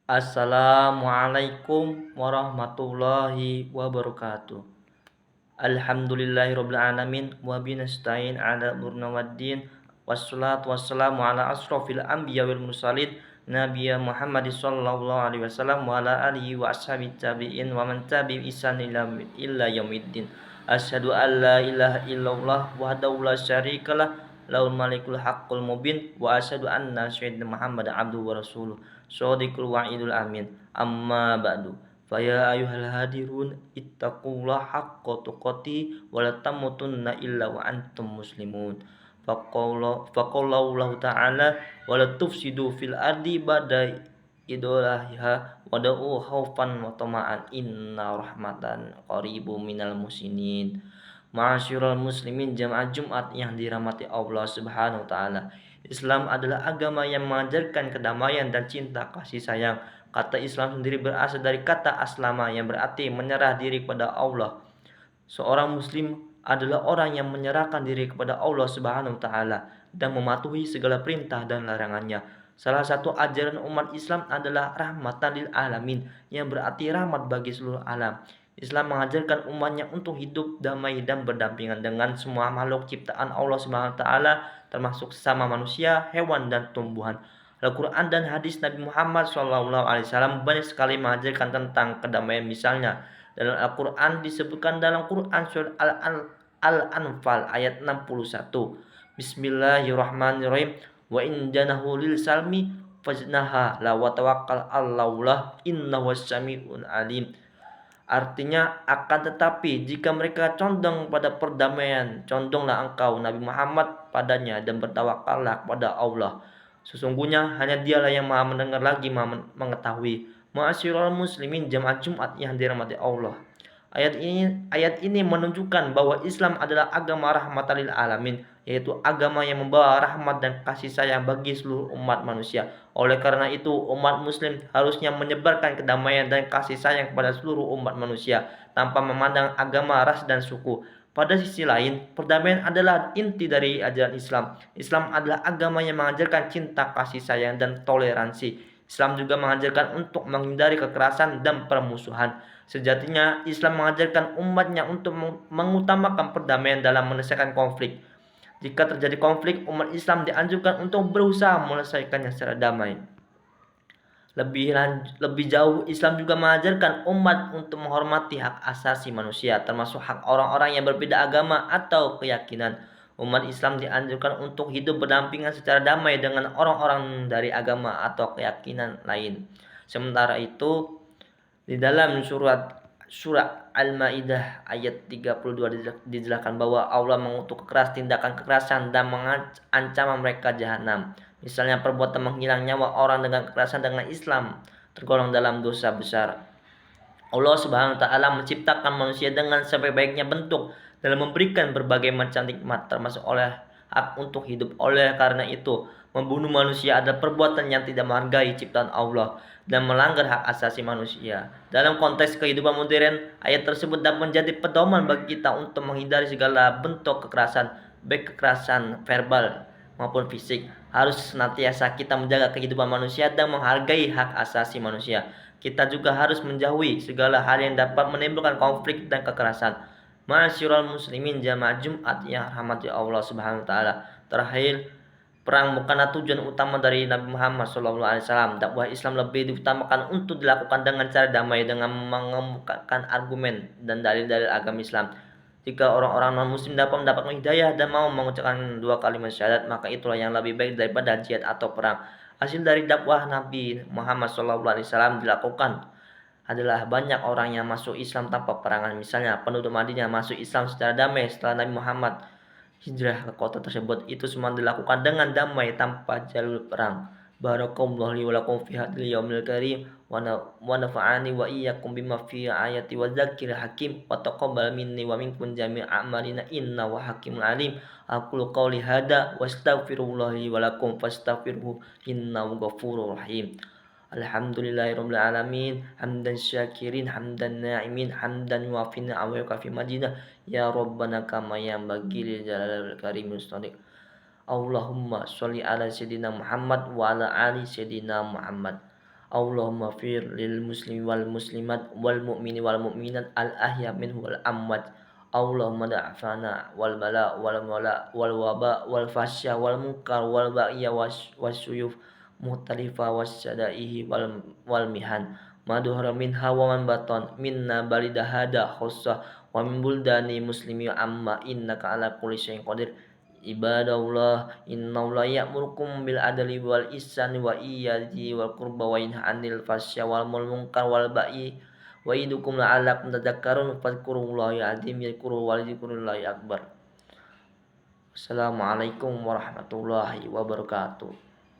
Assalamualaikum warahmatullahi wabarakatuh. Alhamdulillahirabbil alamin wa binasta'in ala umurina waddin. Wassalatu wassalamu ala asrofil anbiya wal mursalin nabiyya Muhammad sallallahu alaihi wasallam wa ala alihi wa ashabihi tabi'in wa man tabi'in ihsan illa yaumiddin. Asyhadu an la ilaha illallah wahdahu la syarikalah lahul malikul haqqul mubin wa asyhadu anna sayyidina Muhammad abduhu wa rasuluh shadiqul wa'idul amin. Amma ba'du. Faya ayuhal hadirun ittaqullaha haqqa tuqatih wa la tamutunna illa wa antum muslimun. Faqallahu ta'ala wa la tufsidu fil ardi ba'da idolahiha wa da'u khaufan wa tama'an inna rahmatan qaribu minal musinin. Ma'asyiral muslimin jamaah Jumat yang dirahmati Allah Subhanahu wa taala. Islam adalah agama yang mengajarkan kedamaian dan cinta kasih sayang. Kata Islam sendiri berasal dari kata aslama yang berarti menyerah diri kepada Allah. Seorang muslim adalah orang yang menyerahkan diri kepada Allah Subhanahu wa taala dan mematuhi segala perintah dan larangannya. Salah satu ajaran umat Islam adalah rahmatan lil alamin yang berarti rahmat bagi seluruh alam. Islam mengajarkan umatnya untuk hidup damai dan berdampingan dengan semua makhluk ciptaan Allah Subhanahu wa taala termasuk sesama manusia, hewan dan tumbuhan. Al-Quran dan hadis Nabi Muhammad SAW banyak sekali mengajarkan tentang kedamaian. Misalnya dalam Al-Quran disebutkan dalam Quran surat Al-Anfal ayat 61. Bismillahirrahmanirrahim. Wa in janahu lil salmi fajnaha la wa tawakkal 'alallah innahu was-sami'un alim. Artinya akan tetapi jika mereka condong pada perdamaian, condonglah engkau Nabi Muhammad padanya dan bertawakallah kepada Allah. Sesungguhnya hanya dialah yang maha mendengar lagi maha mengetahui. Ma'asyiral muslimin jamaah Jumat yang dirahmati Allah. Ayat ini menunjukkan bahwa Islam adalah agama rahmatan lil alamin, yaitu agama yang membawa rahmat dan kasih sayang bagi seluruh umat manusia. Oleh karena itu, umat muslim harusnya menyebarkan kedamaian dan kasih sayang kepada seluruh umat manusia tanpa memandang agama, ras dan suku. Pada sisi lain, perdamaian adalah inti dari ajaran Islam. Islam adalah agama yang mengajarkan cinta, kasih sayang, dan toleransi. Islam juga mengajarkan untuk menghindari kekerasan dan permusuhan. Sejatinya, Islam mengajarkan umatnya untuk mengutamakan perdamaian dalam menyelesaikan konflik. Jika terjadi konflik, umat Islam dianjurkan untuk berusaha menyelesaikannya secara damai. Lebih jauh, Islam juga mengajarkan umat untuk menghormati hak asasi manusia, termasuk hak orang-orang yang berbeda agama atau keyakinan. Umat Islam dianjurkan untuk hidup berdampingan secara damai dengan orang-orang dari agama atau keyakinan lain. Sementara itu, di dalam surah Al-Maidah ayat 32 dijelaskan bahwa Allah mengutuk tindakan kekerasan dan mengancam mereka jahanam. Misalnya perbuatan menghilang nyawa orang dengan kekerasan dengan Islam tergolong dalam dosa besar. Allah Subhanahu wa taala menciptakan manusia dengan sebaik-baiknya bentuk dalam memberikan berbagai macam nikmat termasuk oleh hak untuk hidup. Oleh karena itu, membunuh manusia adalah perbuatan yang tidak menghargai ciptaan Allah dan melanggar hak asasi manusia. Dalam konteks kehidupan modern, ayat tersebut dapat menjadi pedoman bagi kita untuk menghindari segala bentuk kekerasan, baik kekerasan verbal maupun fisik. Harus senantiasa kita menjaga kehidupan manusia dan menghargai hak asasi manusia. Kita juga harus menjauhi segala hal yang dapat menimbulkan konflik dan kekerasan. Ma'asyiral muslimin jamaah Jumat yang rahmati Allah Subhanahu wa taala. Terakhir, perang bukanlah tujuan utama dari Nabi Muhammad SAW. Dakwah Islam lebih diutamakan untuk dilakukan dengan cara damai dengan mengemukakan argumen dan dalil-dalil agama Islam. Jika orang-orang non-muslim dapat mendapatkan hidayah dan mau mengucapkan dua kalimat syahadat, maka itulah yang lebih baik daripada jihad atau perang. Hasil dari dakwah Nabi Muhammad SAW dilakukan adalah banyak orang yang masuk Islam tanpa perangan. Misalnya, penduduk Madinah masuk Islam secara damai setelah Nabi Muhammad hijrah ke kota tersebut. Itu semua dilakukan dengan damai tanpa jalur perang. Barakallahu li wa lakum fi hadhil yaumil karim wa nafa'ani wa iyyakum bima fi ayati wa dzakir hakim wa taqabbal minni wa minkum jami'a a'malina inna wa hakimul alim. Aqulu qawli hada wa astaghfirullah li wa lakum fastaghfiruhu innahu ghafurur rahim. Alhamdulillahirabbil alamin hamdan syakirin hamdan na'imin hamdan yuafina wa yukafi majina ya rabbana kama yanbaghi lil jalalil karim mustadiq. Allahumma sholli ala sayyidina Muhammad wa ala ali sayyidina Muhammad. Allahumma fir lil muslimi wal muslimat wal mu'mini wal mu'minat al ahya minhu wal amwat. Allahumma da'afana wal bala wal waba wal fasya wal munkar wal ba'ya wasyuyuf muhtalifa wasyada'ihi wal mihan ma duhra minha wa man baton minna balida hada khussah wa min buldani muslimi amma innaka ala kulli syai'in qadir. Ibadallah, innallaha ya'murukum bil adli wal ihsani wa iyyazi wal qurba wa yanha 'anil fahsya wal munkar wal baghi wa ya'idukum la'allakum tadhakkarun fadhkurullaha azim yadhkuru wa dzikrullahi akbar. Assalamualaikum warahmatullahi wabarakatuh.